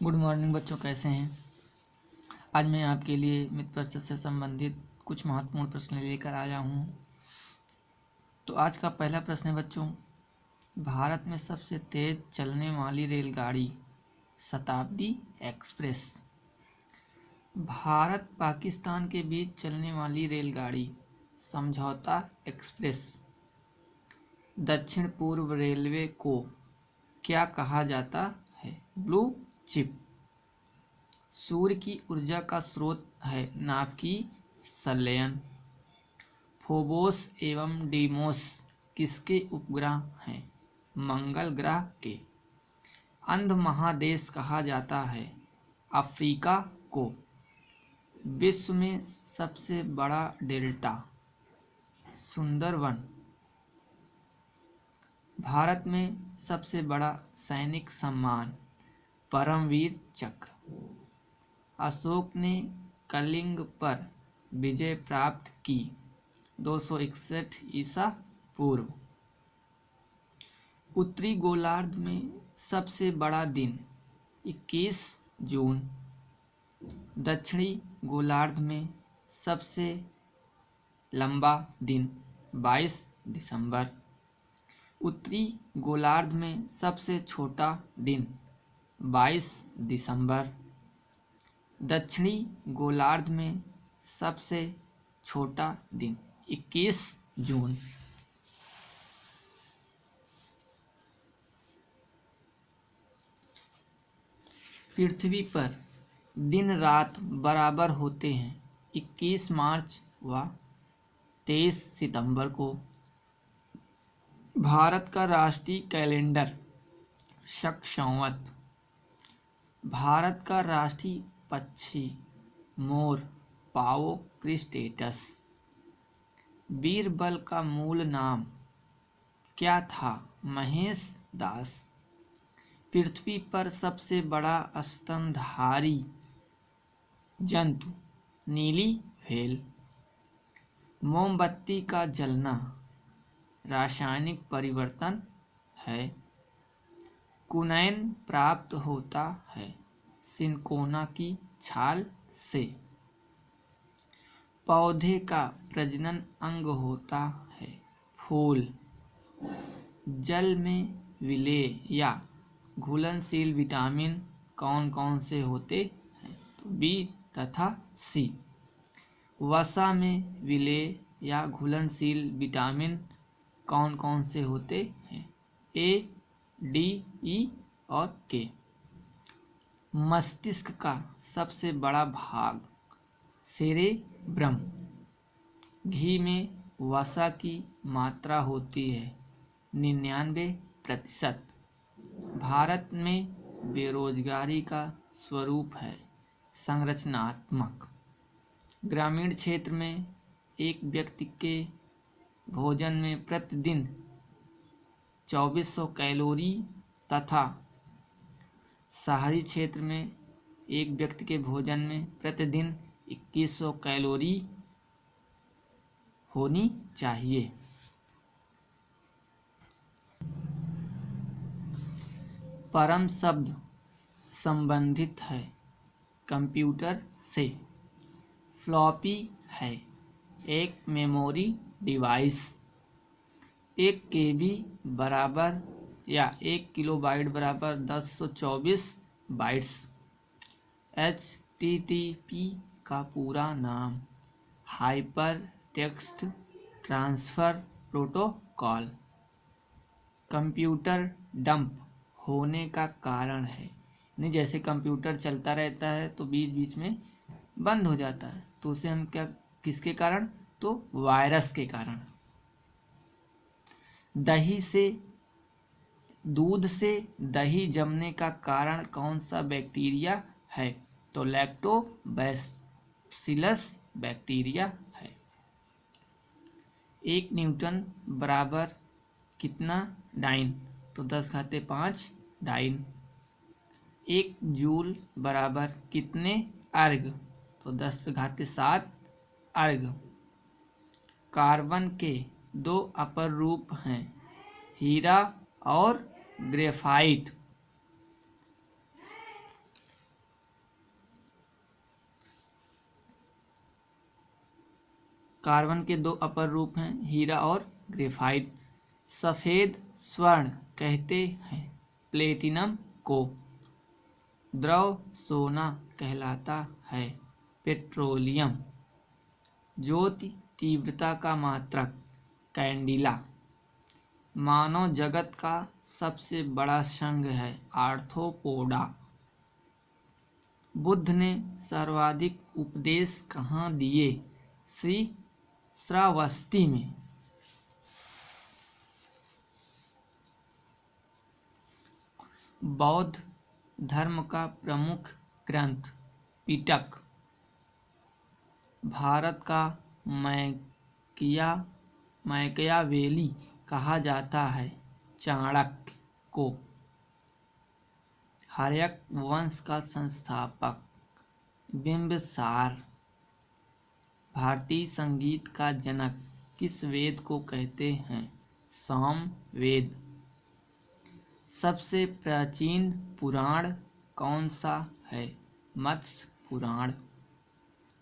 Good morning बच्चों, कैसे हैं। आज मैं आपके लिए मित्र परिषद से संबंधित कुछ महत्वपूर्ण प्रश्न लेकर आया हूँ। तो आज का पहला प्रश्न है बच्चों, भारत में सबसे तेज चलने वाली रेलगाड़ी शताब्दी एक्सप्रेस। भारत पाकिस्तान के बीच चलने वाली रेलगाड़ी समझौता एक्सप्रेस दक्षिण पूर्व रेलवे को क्या कहा जाता है? Blue chip. सूर्य की ऊर्जा का स्रोत है नाभिकीय संलयन। फोबोस एवं डीमोस किसके उपग्रह हैं? मंगल ग्रह के। अंध महादेश कहा जाता है अफ्रीका को। विश्व में सबसे बड़ा डेल्टा सुंदरवन। भारत में सबसे बड़ा सैनिक सम्मान परमवीर चक्र। अशोक ने कलिंग पर विजय प्राप्त की 261 ईसा पूर्व। उत्तरी गोलार्ध में सबसे बड़ा दिन 21 जून। दक्षिणी गोलार्ध में सबसे लंबा दिन 22 दिसंबर। उत्तरी गोलार्ध में सबसे छोटा दिन 22 दिसंबर। दक्षिणी गोलार्ध में सबसे छोटा दिन 21 जून। पृथ्वी पर दिन रात बराबर होते हैं 21 मार्च व 23 सितंबर को। भारत का राष्ट्रीय कैलेंडर शक संवत। भारत का राष्ट्रीय पक्षी मोर पाओ क्रिस्टेटस। बीरबल का मूल नाम क्या था? महेश दास। पृथ्वी पर सबसे बड़ा स्तनधारी जंतु नीली व्हेल। मोमबत्ती का जलना रासायनिक परिवर्तन है। कुनैन प्राप्त होता है सिनकोना की छाल से। पौधे का प्रजनन अंग होता है फूल। जल में विलेय या घुलनशील विटामिन कौन कौन से होते हैं? तो बी तथा सी। वसा में विलेय या घुलनशील विटामिन कौन कौन से होते हैं? ए, डी, ई और के। मस्तिष्क का सबसे बड़ा भाग सेरेब्रम। घी में वसा की मात्रा होती है 99%। भारत में बेरोजगारी का स्वरूप है संरचनात्मक। ग्रामीण क्षेत्र में एक व्यक्ति के भोजन में प्रतिदिन 2400 कैलोरी तथा शहरी क्षेत्र में एक व्यक्ति के भोजन में प्रतिदिन 2100 कैलोरी होनी चाहिए। परम शब्द संबंधित है कंप्यूटर से। फ्लॉपी है एक मेमोरी डिवाइस। 1 KB बराबर या 1 किलोबाइट बराबर 1024 बाइट्स। HTTP का पूरा नाम hyper text transfer protocol. Computer dump होने का कारण है नहीं, जैसे कंप्यूटर चलता रहता है तो बीच बीच में बंद हो जाता है, तो उसे हम क्या किसके कारण? तो वायरस के कारण। दूध से दही जमने का कारण कौन सा बैक्टीरिया है? तो लैक्टोबैसिलस बैक्टीरिया है। 1 न्यूटन बराबर कितना डाइन? तो 10⁵ डाइन। 1 जूल बराबर कितने अर्ग? तो 10⁷ अर्ग। कार्बन के 2 अपर रूप हैं हीरा और ग्रेफाइट। कार्बन के दो अपर रूप हैं, हीरा और ग्रेफाइट। सफ़ेद स्वर्ण कहते हैं प्लेटिनम को। द्रव सोना कहलाता है पेट्रोलियम। ज्योति तीव्रता का मात्रक कैंडिला। मानव जगत का सबसे बड़ा संघ है आर्थ्रोपोडा। बुद्ध ने सर्वाधिक उपदेश कहाँ दिए? श्रावस्ती में। बौद्ध धर्म का प्रमुख ग्रंथ पिटक। भारत का मैकियावेली कहा जाता है चाणक्य को। हर्यक वंश का संस्थापक बिंबिसार। भारतीय संगीत का जनक किस वेद को कहते हैं? सामवेद। सबसे प्राचीन पुराण कौन सा है? मत्स्य पुराण।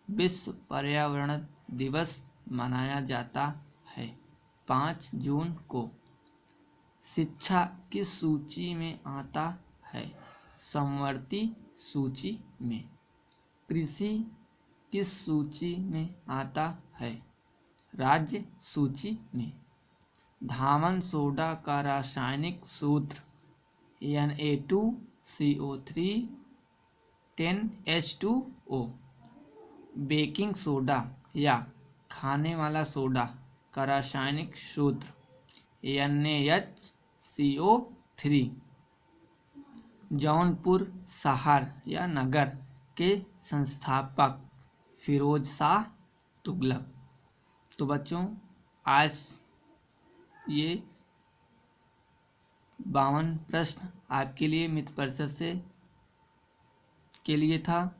विश्व पर्यावरण दिवस मनाया जाता है 5 जून को। शिक्षा किस सूची में आता है? समवर्ती सूची में। कृषि किस सूची में आता है? राज्य सूची में। धामन सोडा का रासायनिक सूत्र Na2CO3 10H2O। बेकिंग सोडा या खाने वाला सोडा का रासायनिक सूत्र NaHCO3। जौनपुर शहर या नगर के संस्थापक फिरोज शाह तुगलक। तो बच्चों आज ये 52 प्रश्न आपके लिए मित्र परिषद से के लिए था।